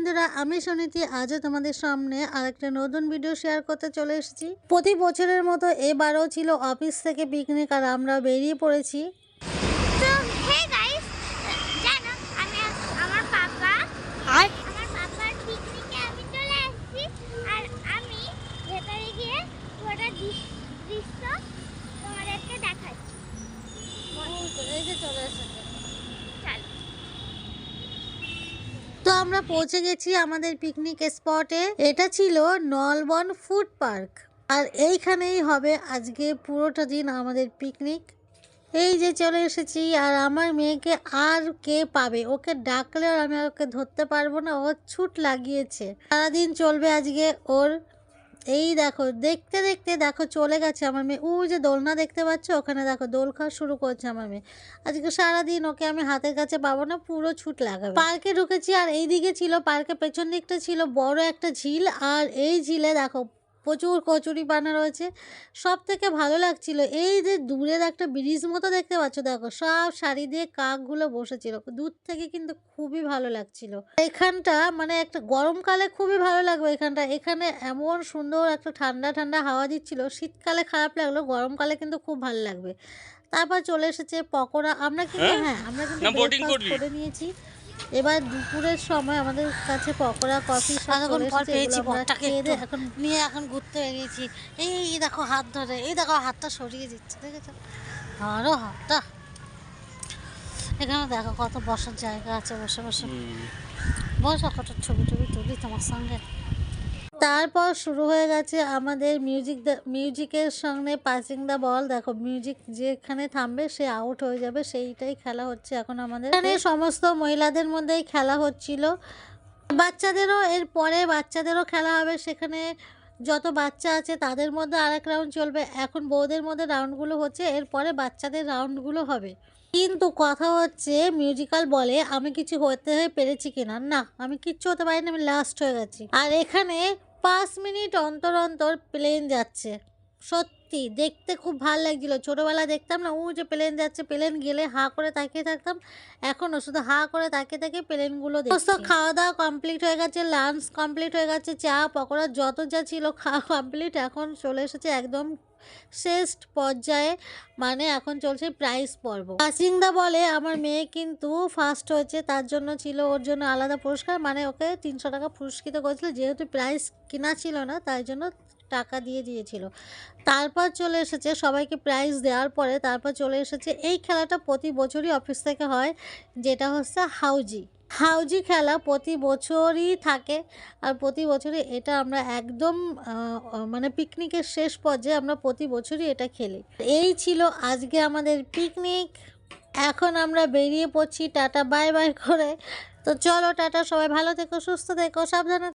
বন্ধুরা, আমি সুনীতি আজও তোমাদের সামনে আরেকটা নতুন ভিডিও শেয়ার করতে চলে এসেছি। প্রতি বছরের মতো এবারও ছিল অফিস থেকে পিকনিক, আর আমরা বেরিয়ে পড়েছি। তো হে গাইস, জানো আমি আমার পাপার পিকনিকে আমি চলে আসছি, আর আমি ভেতরে গিয়ে পুরোটা দৃশ্য তোমাদেরকে দেখাচ্ছি। এই যে চলে এসেছে। চলো। তো আমরা পৌঁছে গেছি আমাদের পিকনিক স্পটে। এটা ছিল নলবন ফুড পার্ক, আর এইখানেই হবে আজকে পুরোটা দিন আমাদের পিকনিক। এই যে চলে এসেছি, আর আমার মেয়েকে আর কে পাবে, ওকে ডাকলেও আমি আর ওকে ধরতে পারবো না, ও ছুট লাগিয়েছে। সারাদিন চলবে আজকে ওর। এই দেখো, দেখতে দেখতে দেখো চলে গেছে আমার মেয়ে। ও যে দোলনা দেখতে পাচ্ছ, ওখানে দেখো দোল খাওয়া শুরু করছে আমার মেয়ে। আজকে সারাদিন ওকে আমি হাতের কাছে পাবো না, পুরো ছুট লাগাবে। পার্কে ঢুকেছি, আর এই দিকে ছিল পার্কের পেছন দিকটা ছিল বড় একটা ঝিল, আর এই ঝিলে দেখো প্রচুর কচুরি পানা রয়েছে। সব থেকে ভালো লাগছিল এই যে দূরের একটা ব্রিজ মতো দেখতে পাচ্ছ, দেখো সব শাড়ি দিয়ে কাকগুলো বসেছিল দূর থেকে, কিন্তু খুবই ভালো লাগছিল এখানটা। মানে একটা গরমকালে খুবই ভালো লাগবে এখানটা। এখানে এমন সুন্দর একটা ঠান্ডা ঠান্ডা হাওয়া দিচ্ছিল, শীতকালে খারাপ লাগলো, গরমকালে কিন্তু খুব ভালো লাগবে। তারপর চলে এসেছে পকোড়া। আমরা কিন্তু আমরা কিন্তু ব্রেকফাস্ট করে নিয়েছি। এবার দুপুরের সময় আমাদের কাছে পকোড়া, কফি এখন নিয়ে এখন ঘুরতে বেরিয়েছি। এই দেখো হাত ধরে, এই দেখো হাতটা সরিয়ে দিচ্ছে, দেখেছো? আরো হাতটা এখানে দেখো কত বসার জায়গা আছে, বসে বসে বসো, কত ছবি টবি তুলি তোমার সঙ্গে। তারপর শুরু হয়ে গেছে আমাদের মিউজিকের সঙ্গে পাসিং দ্য বল। দেখো মিউজিক যেখানে থামবে সে আউট হয়ে যাবে, সেইটাই খেলা হচ্ছে এখন আমাদের এখানে। সমস্ত মহিলাদের মধ্যেই খেলা হচ্ছিল, বাচ্চাদেরও এরপরে বাচ্চাদেরও খেলা হবে। সেখানে যত বাচ্চা আছে তাদের মধ্যে আরেক রাউন্ড চলবে। এখন বউদের মধ্যে রাউন্ডগুলো হচ্ছে, এরপরে বাচ্চাদের রাউন্ডগুলো হবে। কিন্তু কথা হচ্ছে মিউজিক্যাল বলে আমি কিছু হতে পেরেছি কিনা, না আমি কিচ্ছু হতে পারিনি, আমি লাস্ট হয়ে গেছি। আর এখানে 5 মিনিট অন্তর অন্তর প্লেন যাচ্ছে। সত্যি দেখতে খুব ভালো লাগছিল। ছোটোবেলা দেখতাম না, যে প্লেন যাচ্ছে, প্লেন গেলে হা করে তাকিয়ে থাকতাম। এখনও শুধু হা করে তাকিয়ে তাকিয়ে প্লেনগুলো দেখছি। খাওয়া দাওয়া কমপ্লিট হয়ে গেছে, লাঞ্চ কমপ্লিট হয়ে গেছে, চা পকোড়া যত যা ছিল খাওয়া কমপ্লিট। এখন চলে এসেছে একদম শেষ পর্যায়ে, মানে এখন চলছে প্রাইজ পর্ব। পাসিংদা বলে আমার মেয়ে কিন্তু ফার্স্ট হয়েছে, তার জন্য ছিল ওর জন্য আলাদা পুরস্কার, মানে ওকে 300 টাকা পুরস্কৃত করেছিল। যেহেতু প্রাইজ কিনা ছিল না, তাই জন্য টাকা দিয়ে দিয়েছিল। তারপর চলে এসেছে সবাইকে প্রাইজ দেওয়ার পরে, তারপর চলে এসেছে এই খেলাটা প্রতি বছরই অফিস থেকে হয়, যেটা হচ্ছে হাউজি খেলা। প্রতি বছরই থাকে, আর প্রতি বছরই এটা আমরা একদম মানে পিকনিকের শেষ পর্যায়ে আমরা প্রতি বছরই এটা খেলি। এই ছিল আজকে আমাদের পিকনিক। এখন আমরা বেরিয়ে পড়ছি টাটা বাই বাই করে। তো চলো টাটা, সবাই ভালো থেকো, সুস্থ থেকো, সাবধানে।